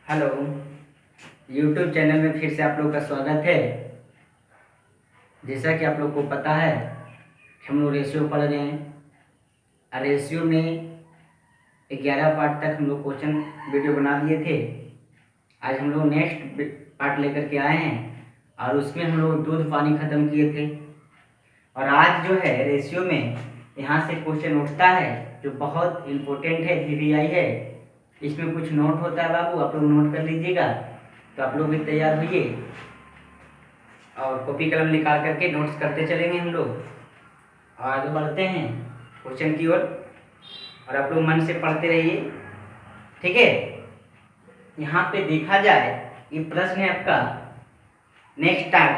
Hello. YouTube channel में फिर से आप लोग का स्वागत है। जैसा कि आप लोग को पता है कि हम लोग रेशियो पढ़ रहे हैं। रेशियो में 11 पार्ट तक हम लोग क्वेश्चन वीडियो बना दिए थे। आज हम लोग नेक्स्ट पार्ट लेकर के आए हैं और उसमें हम लोग दूध पानी ख़त्म किए थे। और आज जो है रेशियो में यहाँ से क्वेश्चन उठता है जो बहुत इम्पोर्टेंट है, VVI है। इसमें कुछ नोट होता है बाबू, आप लोग नोट कर लीजिएगा। तो आप लोग भी तैयार होइए और कॉपी कलम निकाल करके नोट्स करते चलेंगे हम लोग। और आगे बढ़ते हैं क्वेश्चन की ओर और आप लोग मन से पढ़ते रहिए, ठीक है। यहाँ पे देखा जाए ये प्रश्न है आपका, नेक्स्ट टाइम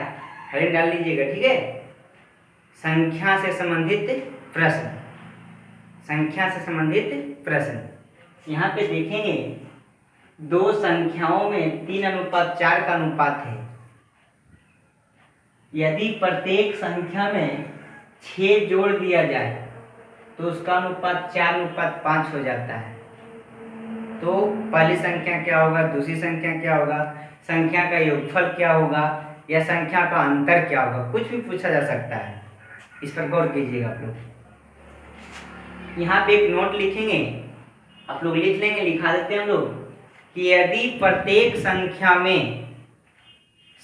हेडिंग डाल लीजिएगा, ठीक है। संख्या से संबंधित प्रश्न, संख्या से संबंधित प्रश्न। यहाँ पे देखेंगे दो संख्याओं में 3:4 का अनुपात है। यदि प्रत्येक संख्या में 6 जोड़ दिया जाए तो उसका अनुपात 4:5 हो जाता है। तो पहली संख्या क्या होगा, दूसरी संख्या क्या होगा, संख्या का योगफल क्या होगा या संख्या का अंतर क्या होगा, कुछ भी पूछा जा सकता है। इस पर गौर कीजिएगा आप लोग। यहाँ पे एक नोट लिखेंगे, आप लोग लिख लेंगे, लिखा देते हैं हम लोग कि यदि प्रत्येक संख्या में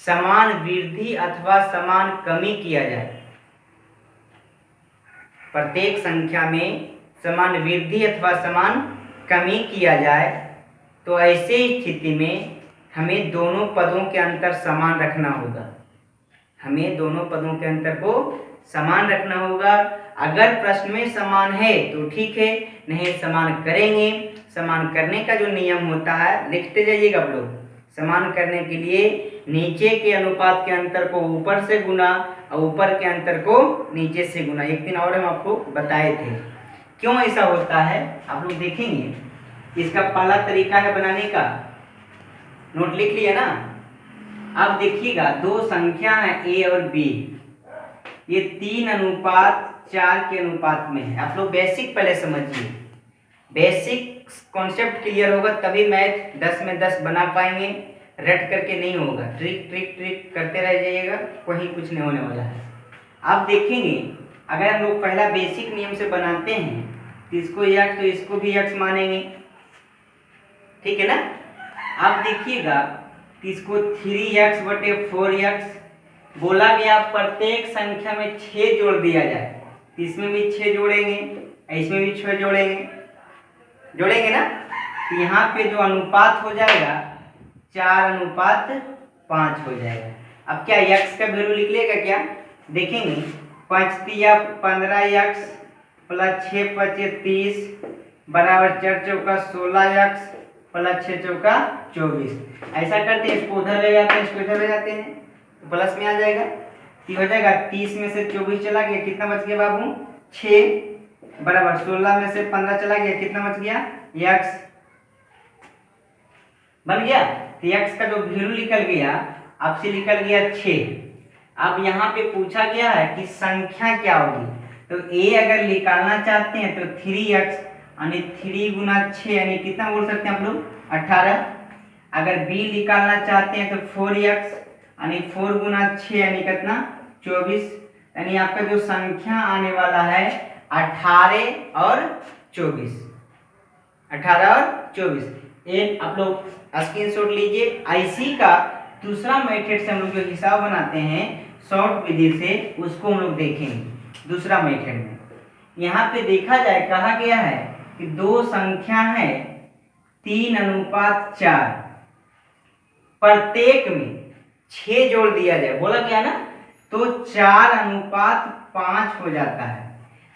समान वृद्धि अथवा समान कमी किया जाए, प्रत्येक संख्या में समान वृद्धि अथवा समान कमी किया जाए तो ऐसे स्थिति में हमें दोनों पदों के अंतर समान रखना होगा। हमें दोनों पदों के अंतर को समान रखना होगा। अगर प्रश्न में समान है तो ठीक है, नहीं समान करेंगे। समान करने का जो नियम होता है लिखते जाइएगा आप लोग। समान करने के लिए नीचे के अनुपात के अंतर को ऊपर से गुना और ऊपर के अंतर को नीचे से गुना। एक दिन और हम आपको बताए थे क्यों ऐसा होता है, आप लोग देखेंगे। इसका पहला तरीका है बनाने का, नोट लिख लिया ना। अब देखिएगा दो संख्या है A और B, ये 3:4 के अनुपात में है। आप लोग बेसिक पहले समझिए, बेसिक कॉन्सेप्ट क्लियर होगा तभी मैथ 10 में 10 बना पाएंगे। रट करके नहीं होगा, ट्रिक ट्रिक ट्रिक करते रह जाइएगा, कोई कुछ नहीं होने वाला है। आप देखेंगे अगर हम लोग पहला बेसिक नियम से बनाते हैं तो इसको x तो इसको भी x मानेंगे, ठीक है ना। आप देखिएगा इसको 3x/4x बोला गया। प्रत्येक संख्या में 6 जोड़ दिया जाए, इसमें भी 6 जोड़ेंगे, इसमें भी 6 जोड़ेंगे, जोड़ेंगे ना। तो यहाँ पे जो अनुपात हो जाएगा 4:5 हो जाएगा। अब क्या x का वैल्यू लिख लेगा क्या, देखेंगे 5×3 = 15x + 6×5 = 30 बराबर 4×4 = 16x + 6×4 = 24। ऐसा करते हैं, इसको उधर ले जाते हैं, इसको इधर ले जाते हैं तो प्लस में आ जाएगा। तो हो जाएगा 30 में से 24 चला गया, कितना बच गया बाबू 6 बराबर 16 में से 15 चला गया, कितना बच गया x बन गया। तो x का जो वैल्यू निकल गया आपसे निकल गया 6। अब यहाँ पे पूछा गया है कि संख्या क्या होगी। तो a अगर निकालना चाहते हैं तो 3x यानी 3×6 यानी कितना बोल सकते हैं आप लोग 18। अगर b निकालना चाहते हैं तो 4x यानी 4×6 यानी कितना 24। यानी आपका जो संख्या आने वाला है 18 और 24, 18 और 24। ये आप लोग स्क्रीनशॉट लीजिए। IC का दूसरा मेथड से हम लोग जो हिसाब बनाते हैं शॉर्ट विधि से, उसको हम लोग देखेंगे दूसरा मेथड में। यहाँ पे देखा जाए कहा गया है कि दो संख्या है 3:4, प्रत्येक में 6 जोड़ दिया जाए, बोला गया ना, तो 4:5 हो जाता है।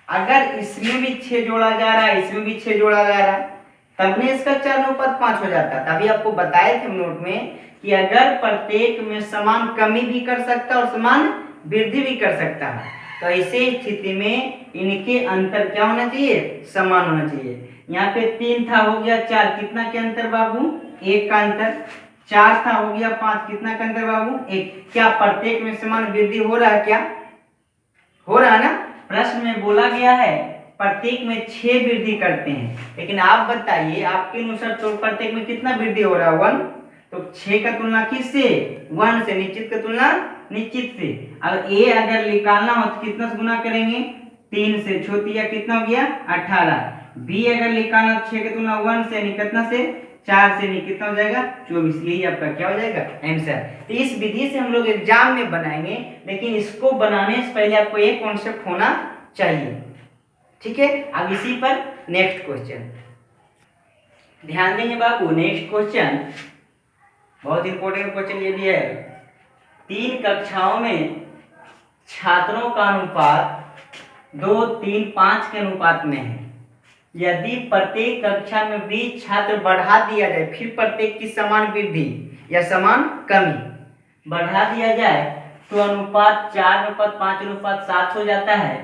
अगर इसमें भी 6 जोड़ा जा रहा है, इसमें भी 6 जोड़ा जा रहा है, तब ने इसका 4:5 हो जाता है। तभी आपको बताए थे नोट में कि अगर प्रत्येक में समान कमी भी कर सकता है और समान वृद्धि भी कर सकता है, तो ऐसे स्थिति में इनके अंतर क्या होना चाहिए, समान होना चाहिए। यहाँ पे 3 था, हो गया 4, कितना के अंतर बाबू 1 का अंतर। 4 था, हो गया 5, कितना का अंतर बाबू 1। क्या प्रत्येक में समान वृद्धि हो रहा है, क्या हो रहा है ना। प्रश्न में बोला गया है प्रत्येक में 6 वृद्धि करते हैं, लेकिन आप बताइए आपके अनुसार तो प्रत्येक में कितना वृद्धि हो रहा है 1। तो 6 का तुलना किससे 1 से, निश्चित का तुलना निश्चित से। अब ए अगर निकालना हो तो कितना से गुना करेंगे 3 से, छोटी या कितना हो गया 18। बी अगर निकालना 6 की तुलना 1 से, कितना से 4 से, कितना हो जाएगा 24। यही आपका क्या हो जाएगा आंसर। तो इस विधि से हम लोग एग्जाम में बनाएंगे, लेकिन इसको बनाने से पहले आपको एक कॉन्सेप्ट होना चाहिए, ठीक है। अब इसी पर नेक्स्ट क्वेश्चन ध्यान देंगे बाबू। नेक्स्ट क्वेश्चन बहुत इंपॉर्टेंट क्वेश्चन ये भी है। 3 कक्षाओं में छात्रों का अनुपात 2, 3, 5 के अनुपात में है। यदि प्रत्येक कक्षा में 20 छात्र बढ़ा दिया जाए, फिर प्रत्येक की समान वृद्धि या समान कमी बढ़ा दिया जाए तो अनुपात 4:5:7 हो जाता है।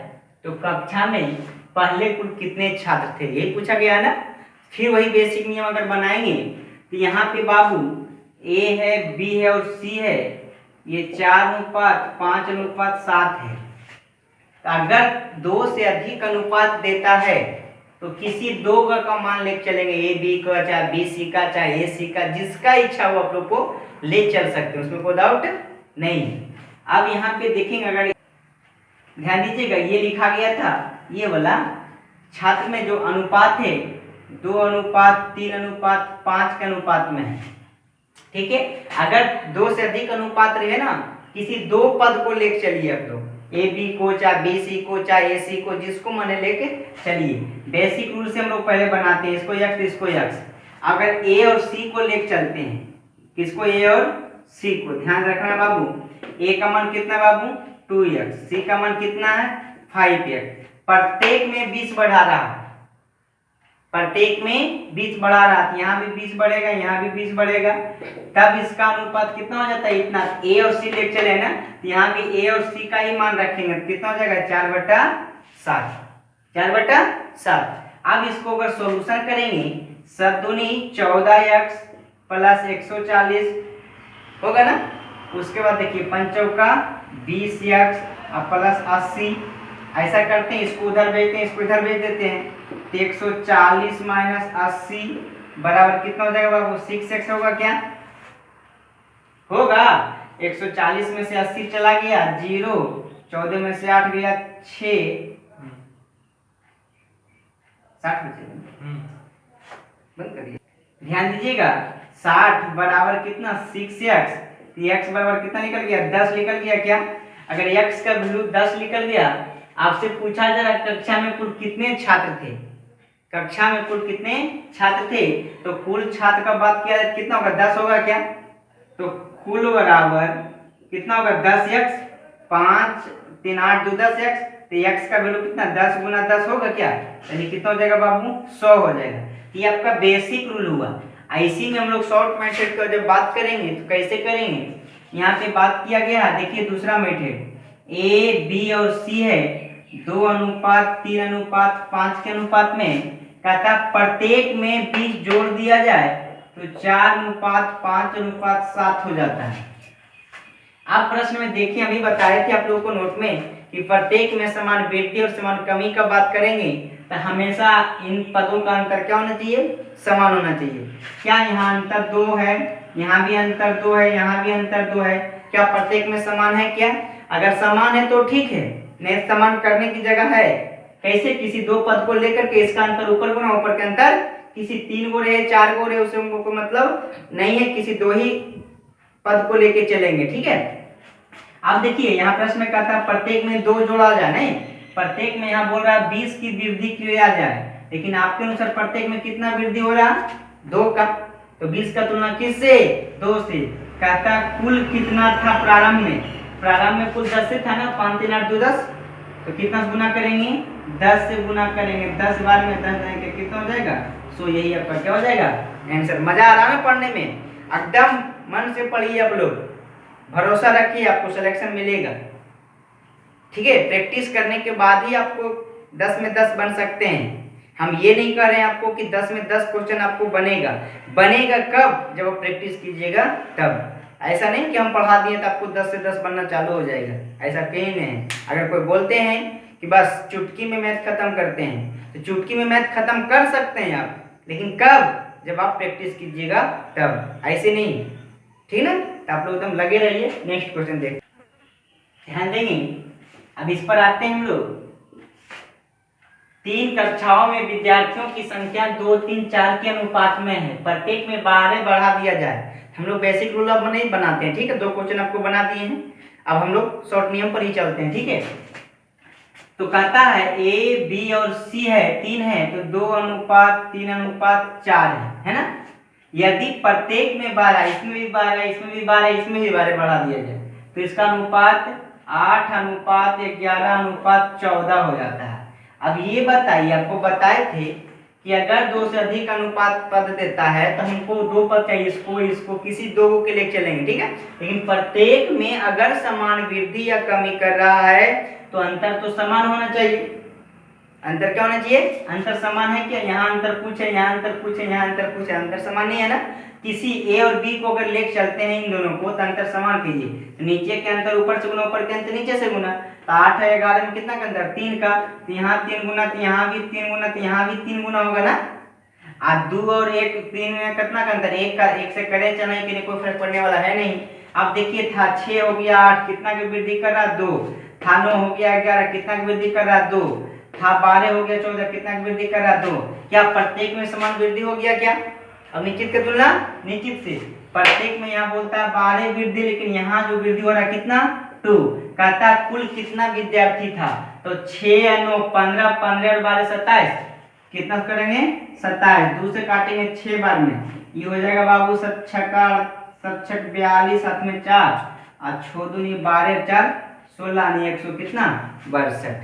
तो कक्षा में पहले कुल कितने छात्र थे, यही पूछा गया है ना। फिर वही बेसिक नियम अगर बनाएंगे तो यहाँ पे बाबू ए है, बी है और सी है, ये 4:5:7 है। तो अगर 2 से अधिक अनुपात देता है तो किसी दो का मान लेके चलेंगे, ए बी का, चाहे बी सी का, चाहे ए सी का, जिसका इच्छा हो आप लोग को ले चल सकते हैं, उसमें कोई डाउट नहीं। अब यहाँ पे देखेंगे, अगर ध्यान दीजिएगा ये लिखा गया था, ये वाला छात्र में जो अनुपात है 2:3:5 के अनुपात में है, ठीक है। अगर 2 से अधिक अनुपात रहे ना, किसी दो पद को लेके चलिए आप लोग, ए बी को, चाहे बी सी को, चाहे ए सी को, जिसको मने लेके चलिए। बेसिक रूल से हम लोग पहले बनाते हैं, इसको एक्स इसको एक्स। अगर ए और सी को लेके चलते हैं, किसको ए और सी को, ध्यान रखना बाबू, ए का मान कितना बाबू 2x, सी का मान कितना है 5x। प्रत्येक में 20 बढ़ा रहा है, प्रत्येक में 20 बढ़ा रहा है, यहाँ भी 20 बढ़ेगा, यहाँ भी 20 बढ़ेगा, तब इसका अनुपात कितना हो जाता है इतना। ए और सी लेके चले ना, तो यहाँ भी ए और सी का ही मान रखेंगे, कितना हो जाएगा 4/7, 4/7। अब इसको अगर सॉल्यूशन करेंगे, 7×2 14x प्लस 140 होगा ना। उसके बाद देखिए 5×4 20x प्लस 80, ऐसा करते हैं, इसको उधर भेजते हैं, इसको इधर भेज देते हैं। 140 माइनस 80 बराबर कितना हो जाएगा बाबू 6x होगा क्या, होगा। 140 में से 80 चला गया 0, 14 में से 8 गया 6, 60 बचेगा, बंद करिए। ध्यान दीजिएगा 60 बराबर कितना 6x, तो x बराबर कितना निकल गया 10 निकल गया क्या। अगर x का वैल्यू 10 निकल गया, आपसे पूछा जा रहा कक्षा में कुल कितने छात्र थे, कक्षा में कुल कितने छात्र थे, तो कुल छात्र का बात किया जाए कितना होगा 10 होगा क्या। तो कुल बराबर कितना होगा 10x, 5 3 8 2 10x, तो x का वैल्यू कितना 10 × 10 होगा क्या, यानी कितना हो जाएगा बाबू 100 हो जाएगा। ये आपका बेसिक रूल हुआ। ऐसी में हम लोग शॉर्ट मेथड का जब बात करेंगे तो कैसे करेंगे, यहाँ पे बात किया गया है, देखिए दूसरा मेथड ए बी और सी है, 2:3:5 के अनुपात में, कहता प्रत्येक में 20 जोड़ दिया जाए तो 4:5:7 हो जाता है। आप प्रश्न में देखिए, अभी बताए थे आप लोगों को नोट में कि प्रत्येक में समान वृद्धि और समान कमी का बात करेंगे तो हमेशा इन पदों का अंतर क्या होना चाहिए, समान होना चाहिए। क्या यहाँ अंतर 2 है, यहाँ भी अंतर 2 है, यहाँ भी अंतर 2 है, क्या प्रत्येक में समान है क्या। अगर समान है तो ठीक है, नहीं समान करने की जगह है। कैसे, किसी दो पद को लेकर के इसका अंतर ऊपर गुना ऊपर के अंतर, किसी 3 गो रहे 4 गो रहे उसे हमको मतलब नहीं है, किसी 2 ही पद को लेके चलेंगे, ठीक है। अब देखिए यहाँ प्रश्न में कहता है प्रत्येक में 2 जोड़ा जाए, नहीं प्रत्येक में यहाँ बोल रहा है 20 की वृद्धि किया जाए, लेकिन आपके अनुसार प्रत्येक में कितना वृद्धि हो रहा 2 का, तो 20 का तुलना किससे 2 से। कहता कुल कितना था प्रारंभ में, प्रारंभ में कुल 10 से था ना, 5 3 8 2 10, तो कितना गुना करेंगे 10 से गुना करेंगे, 10 बार में 10 जाएंगे, कितना हो जाएगा 100। यही आपका क्या हो जाएगा आंसर। मजा आ रहा है ना पढ़ने में, एकदम मन से पढ़िए आप लोग, भरोसा रखिए आपको सिलेक्शन मिलेगा, ठीक है। प्रैक्टिस करने के बाद ही आपको 10 में 10 बन सकते हैं। हम ये नहीं कह रहे हैं आपको कि 10 में 10 क्वेश्चन आपको बनेगा, बनेगा कब, जब आप प्रैक्टिस कीजिएगा तब। ऐसा नहीं कि हम पढ़ा दिए तो आपको 10 से 10 बनना चालू हो जाएगा, ऐसा कहीं नहीं है। अगर कोई बोलते हैं कि बस चुटकी में मैथ खत्म करते हैं, तो चुटकी में मैथ खत्म कर सकते हैं आप, लेकिन कब? जब आप प्रैक्टिस कीजिएगा तब, ऐसे नहीं। ठीक ना? तो आप लोग एकदम लगे रहिए। नेक्स्ट क्वेश्चन देखते, ध्यान देंगे। अब इस पर आते हैं हम लोग। 3 कक्षाओं में विद्यार्थियों की संख्या 2, 3, 4 के अनुपात में है, प्रत्येक में 12 बढ़ा दिया जाए। हम लोग बेसिक रूल अब नहीं बनाते हैं, ठीक है? 2 क्वेश्चन आपको बना दिए हैं, अब हम लोग शॉर्ट नियम पर ही चलते हैं, ठीक है? तो कहता है ए, बी और सी है, 3 है, तो 2:3:4 है ना? यदि प्रत्येक में 12, इसमें भी 12, इसमें भी 12, इसमें भी 12 बढ़ा दिया जाए, तो इसका अनुपात 8:11:14 हो जाता है। अब ये बताइए, आपको बताए थे कि अगर 2 से अधिक अनुपात पद देता है तो हमको 2 पद चाहिए, इसको किसी 2 के लिए चलेंगे, ठीक है? लेकिन प्रत्येक में अगर समान वृद्धि या कमी कर रहा है तो अंतर तो समान होना चाहिए। अंतर क्या होना चाहिए? अंतर समान है क्या? यहाँ अंतर कुछ है, यहाँ अंतर कुछ है, यहाँ अंतर कुछ है, अंतर समान नहीं है ना? किसी ए और बी को अगर लेके चलते हैं इन दोनों को, तो अंतर समान कीजिए। तो नीचे के अंतर ऊपर से गुना, ऊपर के अंतर नीचे से गुना, तो 8 है 11 में कितना का अंतर? 3 का। तो यहाँ 3 गुना, तो यहाँ भी 3 गुना, तो यहाँ भी 3 गुना होगा ना? अब 2 और 1, 3 में कितना का अंतर? 1 का। 1 से करे चले कि नहीं, कोई फर्क पड़ने वाला है नहीं। अब देखिए, था 6 हो गया 8, कितना की वृद्धि कर रहा? 2। था 9 हो गया 11, कितना की वृद्धि कर रहा? 2। था 12 हो गया 14, कितना की वृद्धि कर रहा? 2। क्या प्रत्येक में समान वृद्धि हो गया क्या? अब निश्चित की तुलना निश्चित से, प्रत्येक में यहाँ बोलता है 12 वृद्धि, लेकिन यहाँ जो वृद्धि हो रहा है कितना? 2। कहता है कुल कितना विद्यार्थी था? तो 6 और 9 15, 15 और 12 27, कितना करेंगे? 27। 2 से काटेंगे 6 बार में, ये हो जाएगा बाबू 7 छक 42, साथ में 4 और 6 दूनी 12, 4 16, नहीं 100 कितना? 62।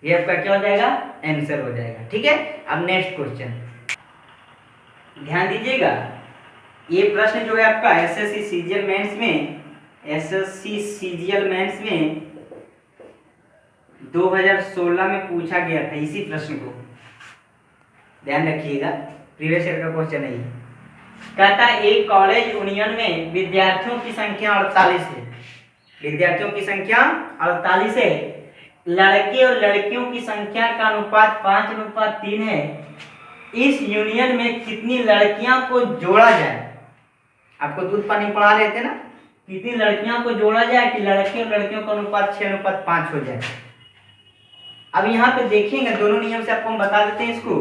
ये आपका क्या हो जाएगा? आंसर हो जाएगा। ठीक है? अब नेक्स्ट क्वेश्चन ध्यान दीजिएगा। ये प्रश्न जो है आपका एसएससी सीजीएल मेंस में 2016 में पूछा गया था। इसी प्रश्न को ध्यान रखिएगा, प्रीवियस ईयर का क्वेश्चन है। कहता है एक कॉलेज यूनियन में विद्यार्थियों की संख्या 48 है। विद्यार्थियों की संख्या 48 है। लड़के और लड़कियों की संख्या का अनुपात 5:3 है। इस यूनियन में कितनी लड़कियां को जोड़ा जाए? आपको दूध पानी पढ़ा रहे थे ना, कितनी लड़कियां को जोड़ा जाए कि लड़के और लड़कियों का अनुपात 6:5 हो जाए। अब यहाँ पे देखेंगे दोनों नियम से आपको हम बता देते हैं इसको।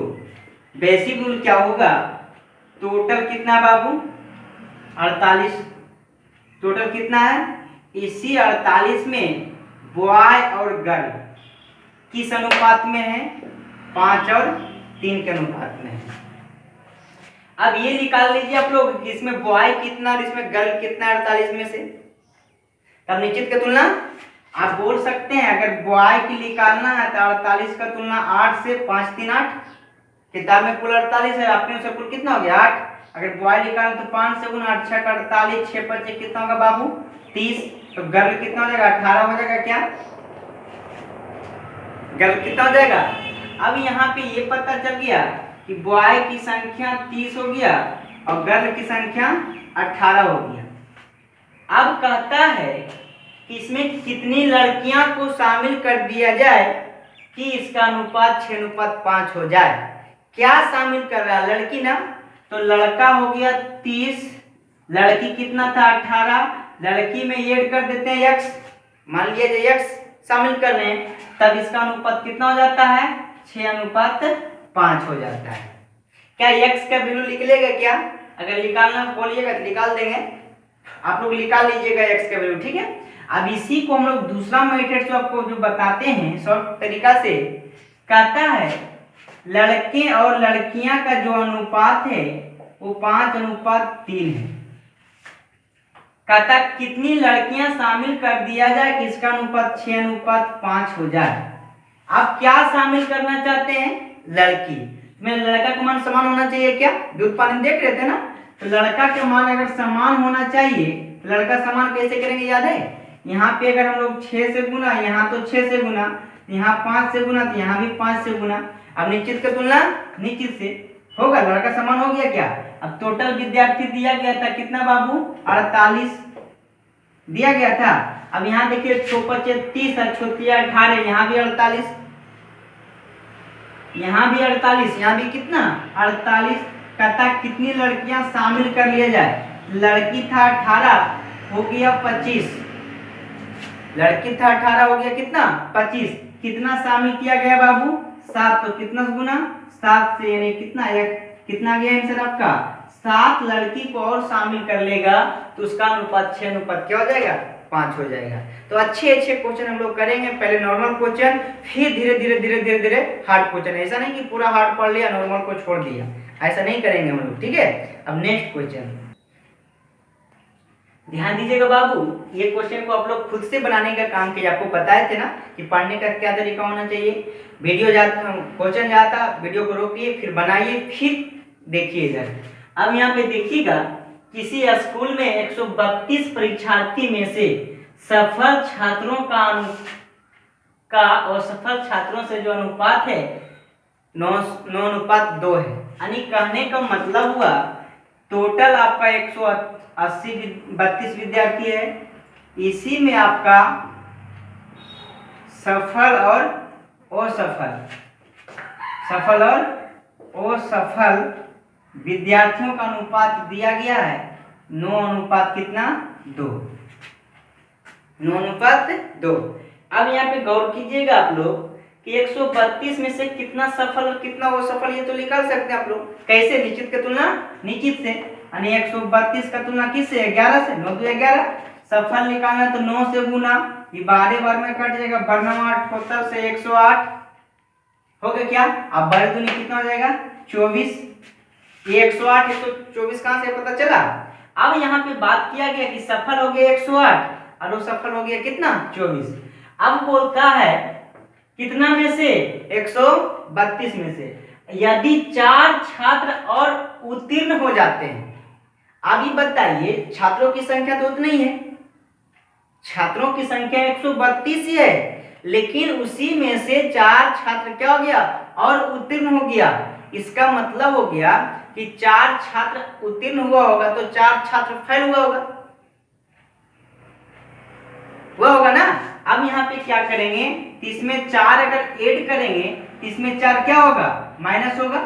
बेसिक रूल क्या होगा? टोटल कितना बाबू? 48। टोटल कितना है? इसी 48 में बॉय और गर्ल किस अनुपात में है? 5 और 3 के अनुपात में है। अब ये निकाल लीजिए आप लोग कि इसमें बॉय कितना और इसमें गर्ल कितना 48 में से। तब निश्चित की तुलना आप बोल सकते हैं, अगर बॉय की निकालना है तो 48 का तुलना 8 से, 5 3 8, किताब में कुल 48 है, आपने उसे कुल कितना हो गया? 8। अगर बॉय निकालना तो 5 से गुना 8 6 48, 6 5 कितना होगा बाबू? 30। तो गर्ल कितना हो जाएगा? 18 हो जाएगा क्या? गर्ल कितना हो जाएगा? अब यहाँ पे ये पता चल गया कि बॉय की संख्या 30 हो गया और गर्ल की संख्या 18 हो गया। अब कहता है कि इसमें कितनी लड़कियां को शामिल कर दिया जाए कि इसका अनुपात 6:5 हो जाए। क्या शामिल कर रहा है? लड़की ना, तो लड़का हो गया 30, लड़की कितना था? 18, लड़की में ऐड कर देते हैं x, मान लीजिए x शामिल कर रहे हैं, तब इसका अनुपात कितना हो जाता है? 6:5 हो जाता है। क्या x का वैल्यू निकलेगा क्या? अगर निकालना बोलिएगा तो निकाल देंगे, आप लोग निकाल लीजिएगा x का वैल्यू। ठीक है? अब इसी को हम लोग दूसरा मेथड जो आपको जो बताते हैं शॉर्ट तरीका से, कहता है लड़के और लड़कियां का जो अनुपात है वो 5:3 है। कहता कितनी लड़कियां शामिल कर दिया जाए कि इसका अनुपात 6:5 हो जाए। आप क्या शामिल करना चाहते हैं? लड़की में लड़का का मान समान होना चाहिए क्या? दूध पानी देख रहे थे ना, तो लड़का का मान अगर समान होना चाहिए, लड़का समान कैसे करेंगे याद है? यहाँ पे अगर हम लोग 6 से गुना, यहाँ तो 6 से गुना, यहाँ 5 से गुना, तो यहाँ भी 5 से गुना। अब निश्चित का तुलना निश्चित से होगा, लड़का समान हो गया क्या? अब टोटल विद्यार्थी दिया गया था कितना बाबू? 48 दिया गया था। अब यहाँ देखिए 6 5 30 और 6 18, यहाँ भी 48। यहाँ भी 48, यहाँ भी कितना 48, कहता कितनी लड़कियां शामिल कर लिया जाए। लड़की था 18, हो गया 25, लड़की था 18 हो गया कितना 25, कितना शामिल किया गया बाबू 7, तो कितना गुना 7 से, यानी कितना कितना गया आंसर आपका 7 लड़की को और शामिल कर लेगा तो उसका अनुपात 6 अनुपात क्या हो जाएगा 5 हो जाएगा। तो अच्छे अच्छे क्वेश्चन हम लोग करेंगे, पहले नॉर्मल क्वेश्चन, फिर धीरे धीरे धीरे धीरे धीरे हार्ड क्वेश्चन। ऐसा नहीं कि पूरा हार्ड पढ़ लिया नॉर्मल को छोड़ दिया, ऐसा नहीं करेंगे हम लोग, ठीक है। अब नेक्स्ट क्वेश्चन ध्यान दीजिएगा बाबू, ये क्वेश्चन को आप लोग खुद से बनाने का काम किया। आपको बताए थे ना कि पढ़ने का क्या तरीका होना चाहिए। वीडियो जाता क्वेश्चन जाता, वीडियो को रोकिए, फिर बनाइए, फिर देखिए इधर। अब यहाँ पे देखिएगा, किसी स्कूल में 132 परीक्षार्थी में से सफल छात्रों का और सफल छात्रों से जो अनुपात है 9:2 है। यानी कहने का मतलब हुआ टोटल आपका 132 विद्यार्थी है, इसी में आपका सफल और असफल विद्यार्थियों का अनुपात दिया गया है 9 अनुपात कितना 2, 9:2। अब यहाँ पे गौर कीजिएगा आप लोग कि 132 में से कितना सफल और कितना असफल, ये तो निकाल सकते हैं आप लोग। कैसे? निश्चित की तुलना निश्चित से, यानी 132 का तुलना किससे 11 से, 9 2 11। सफल निकालना तो 9 से गुना, ये 12 बार में कट जाएगा, 12 से 108 हो गया क्या। अब 12 दूनी कितना हो जाएगा 24, ये 108 है तो 24 कहां से पता चला। अब यहाँ पे बात किया गया कि सफल हो गया 108 और वो सफल हो गया कितना 24। अब बोलता है कितना में से 132 में से यदि 4 छात्र और उत्तीर्ण हो जाते हैं। अभी बताइए, छात्रों की संख्या तो उतनी ही है, छात्रों की संख्या 132 ही है, लेकिन उसी में से 4 छात्र क्या हो गया और उत्तीर्ण हो गया। इसका मतलब हो गया कि 4 छात्र उत्तीर्ण हुआ होगा तो 4 छात्र फेल हुआ होगा ना। अब यहाँ पे क्या करेंगे, इसमें 4 अगर ऐड करेंगे तो इसमें 4 क्या होगा माइनस होगा,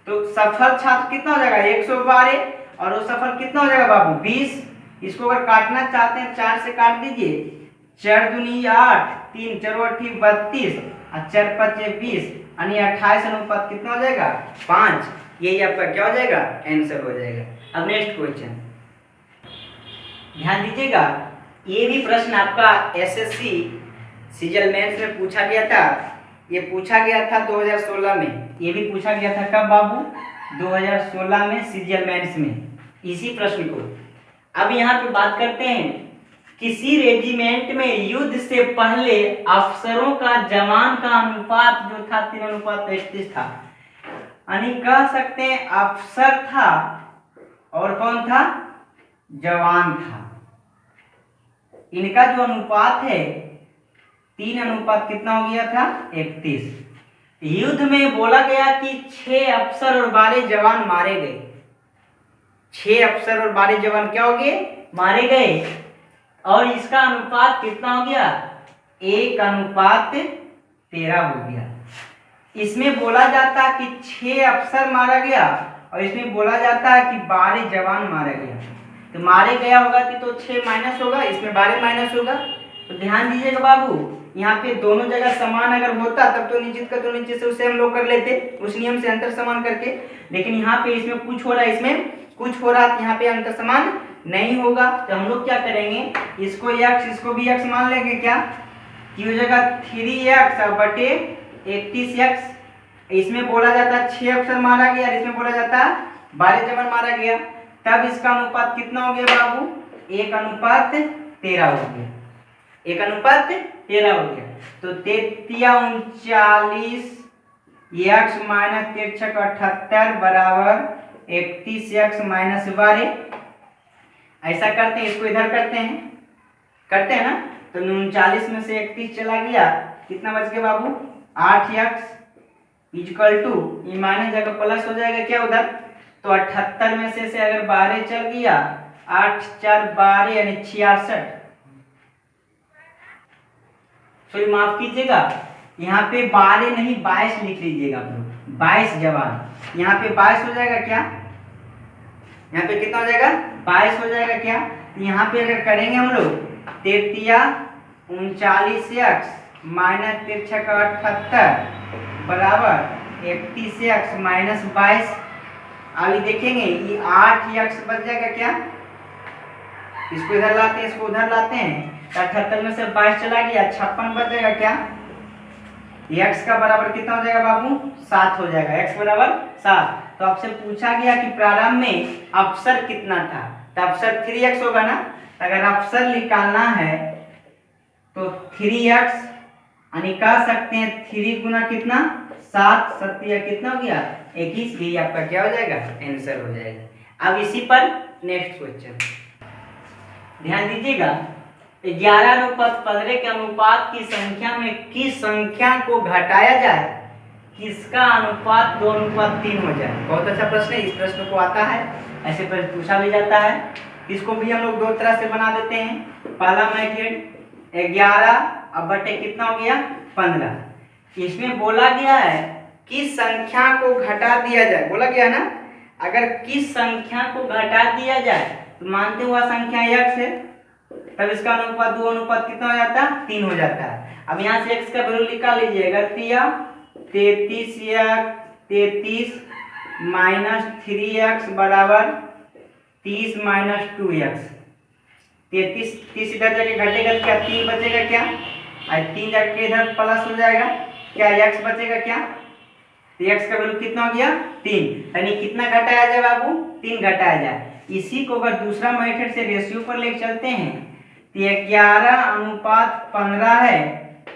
तो सफल छात्र कितना हो जाएगा 112 और वो सफल कितना हो जाएगा बाबू 20। इसको अगर काटना चाहते हैं 4 से काट दीजिए, 4 दूनी 8, 3 4 8 32 और 4 5 20, यानी 28 अनुपात कितना हो जाएगा 5। यही आपका क्या हो जाएगा आंसर हो जाएगा। अब नेक्स्ट क्वेश्चन ध्यान दीजिएगा, ये भी प्रश्न आपका एसएससी सीजीएल मेंस में पूछा गया था। ये पूछा गया था 2016 में, ये भी पूछा गया था कब बाबू 2016 में सीजीएल मेंस में, इसी प्रश्न को। अब यहाँ पे बात करते हैं, किसी रेजिमेंट में युद्ध से पहले अफसरों का जवान का अनुपात जो था 3:33 था। यानी कह सकते हैं अफसर था और कौन था जवान था, इनका जो अनुपात है 3 अनुपात कितना हो गया था 31। युद्ध में बोला गया कि 6 अफसर और 12 जवान मारे गए, 6 अफसर और 12 जवान क्या हो गए मारे गए, और इसका अनुपात कितना हो गया 1:13 हो गया। इसमें बोला जाता है कि 6 अफसर मारा गया और इसमें बोला जाता है कि 12 जवान मारा गया, तो मारे गया होगा तो 6 माइनस होगा, इसमें 12 माइनस होगा। तो ध्यान दीजिएगा बाबू, यहाँ पे दोनों जगह समान अगर होता तब तो निश्चित का तो नीचे से उसे हम लोग कर लेते उस नियम से अंतर समान करके, लेकिन यहाँ पे इसमें कुछ हो रहा है इसमें कुछ हो रहा है, यहाँ पे अंतर समान नहीं होगा। तो हम लोग क्या करेंगे, इसको x इसको भी x मान लेंगे क्या, की हो जाएगा 3x बटे 31x। इसमें बोला जाता है 6 अफसर मारा गया और इसमें बोला जाता है 12 जवान मारा गया, तब इसका अनुपात कितना हो गया बाबू 1:13 हो गया, 1:13 हो गया। तो 33 x माइनस 78 बराबर 31x माइनस 12। ऐसा करते हैं, इसको इधर करते हैं ना, तो 39 में से 31 चला गया, कितना बच गया बाबू 8x इक्वल टू, ये माइनस जगह प्लस हो जाएगा क्या उधर, तो 78 में से अगर 12 चल गया 8 4 12 यानी 66, सॉरी माफ कीजिएगा यहाँ पे 12 नहीं 22 लिख लीजिएगा आप लोग, 22 जवान। यहाँ पे 22 हो जाएगा क्या, यहाँ पे कितना हो जाएगा 22 हो जाएगा क्या। तो यहाँ पे अगर करेंगे हम लोग 39 माइनस 78 बराबर 31 माइनस 22। अभी देखेंगे ये 8 बच जाएगा क्या, इसको इधर लाते हैं, इसको उधर लाते हैं, 78 में से 22 चला गया, 56 बच जाएगा क्या। x का बराबर कितना हो जाएगा बाबू 7 हो जाएगा, x बराबर 7। तो आपसे पूछा गया कि प्रारंभ में अपसर कितना था, तो अपसर 3x होगा ना। अगर अपसर निकालना है तो 3x निकाल सकते हैं, 3 गुना कितना 7 7 कितना हो गया 21, यही आपका क्या हो जाएगा आंसर हो जाएगा। अब इसी पर नेक्स्ट क्वेश्चन ध्यान दीजिएगा। 11:15 के अनुपात की संख्या में किस संख्या को घटाया जाए किसका अनुपात 2:3 हो जाए। बहुत अच्छा प्रश्न है, इस प्रश्न को आता है, ऐसे प्रश्न पूछा भी जाता है। इसको भी हम लोग दो तरह से बना देते हैं। पहला मेथड 11 अब बटे कितना हो गया 15। इसमें बोला गया है किस संख्या को घटा दिया जाए, बोला गया ना अगर किस संख्या को घटा दिया जाए तो मानते हुआ संख्या x है, तब इसका अनुपात 2:3 कितना हो जाता है 3 हो जाता है। अब यहाँ से x का वैल्यू निकाल लीजिएगा, 33 माइनस 3x बराबर 30 माइनस 2x। 30 इधर जाके घटेगा क्या 3 बचेगा क्या, और 3 जाके इधर प्लस हो जाएगा क्या, x बचेगा क्या, तो x का वैल्यू कितना हो गया 3, यानी कितना घटाया जाए बाबू 3 घटाया जाए। इसी को अगर दूसरा मेथड से रेशियो पर लेकर चलते हैं तो 11:15 है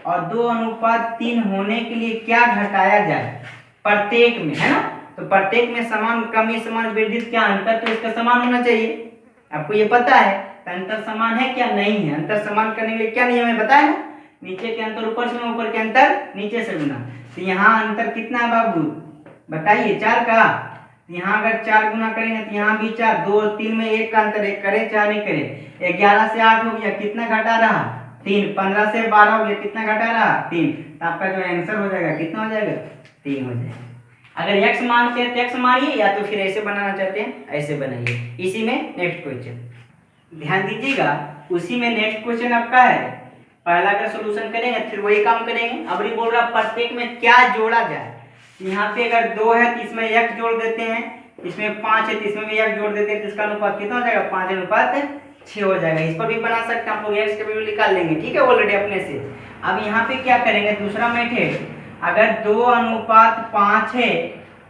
और 2:3 होने के लिए क्या घटाया जाए प्रत्येक में, है ना। तो प्रत्येक में समान कमी समान वृद्धि क्या अंतर, तो इसका समान होना चाहिए, आपको ये पता है। तो अंतर समान है क्या, नहीं है। अंतर समान करने के लिए क्या नियम है बताया ना, नीचे के अंतर ऊपर से, ऊपर के अंतर नीचे से गुना। तो यहाँ अंतर कितना है बाबू बताइए 4 का, यहाँ अगर 4 गुना करेंगे तो यहाँ भी 4, 2 3 में 1 का अंतर, 1 करे 4 नहीं करे। 11 से 8 हो गया, कितना घटा रहा 3, 15 से 12 हो गया, कितना घटा रहा 3। तो आपका जो आंसर हो जाएगा कितना हो जाएगा 3 हो जाएगा। अगर x मानते हैं तो x मानिए, या तो फिर ऐसे बनाना चाहते हैं ऐसे बनाइए। इसी में नेक्स्ट क्वेश्चन ध्यान दीजिएगा, उसी में नेक्स्ट क्वेश्चन आपका है। पहला का सॉल्यूशन करेंगे फिर वही काम करेंगे। अब ये बोल रहा प्रत्येक में क्या जोड़ा जाए। यहाँ पे अगर 2 है तो इसमें x जोड़ देते हैं, इसमें 5 है तो इसमें भी x जोड़ देते हैं, तो इसका अनुपात कितना हो जाएगा 5:6 हो जाएगा। इस पर भी बना सकते हैं, हम लोग x का वैल्यू निकाल लेंगे, ठीक है ऑलरेडी अपने से। अब यहाँ पे क्या करेंगे दूसरा मेथड, अगर 2:5 है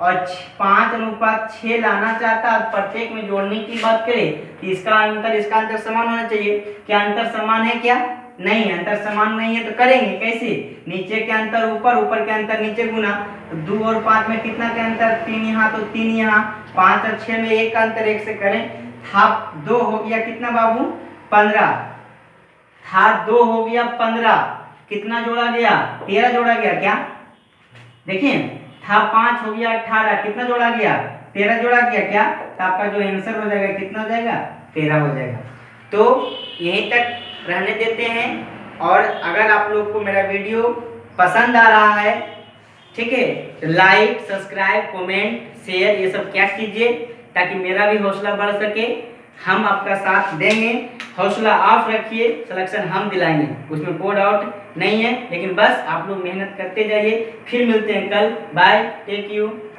और 5:6 लाना चाहता है प्रत्येक में जोड़ने की बात करें तो इसका अंतर समान होना चाहिए। क्या अंतर समान है क्या, नहीं है, अंतर समान नहीं है। तो करेंगे कैसे, नीचे के अंतर ऊपर, ऊपर के अंतर नीचे गुना। तो 2 और 5 में कितना का अंतर 3 यहाँ तो 3 यहाँ, 5 और 6 में 1 का अंतर 1 से करें, था 2 हो गया कितना बाबू 15, था 2 हो गया 15, कितना जोड़ा गया 13 जोड़ा गया क्या, देखिए था 5 हो गया 18, कितना जोड़ा गया 13 जोड़ा गया क्या। तो आपका जो आंसर हो जाएगा कितना हो जाएगा 13 हो जाएगा। तो यहीं तक रहने देते हैं, और अगर आप लोग को मेरा वीडियो पसंद आ रहा है, ठीक है, तो लाइक सब्सक्राइब कमेंट शेयर ये सब क्या कीजिए ताकि मेरा भी हौसला बढ़ सके। हम आपका साथ देंगे, हौसला आप रखिए, सिलेक्शन हम दिलाएंगे, उसमें कोई डाउट नहीं है। लेकिन बस आप लोग मेहनत करते जाइए। फिर मिलते हैं कल, बाय, टेक यू।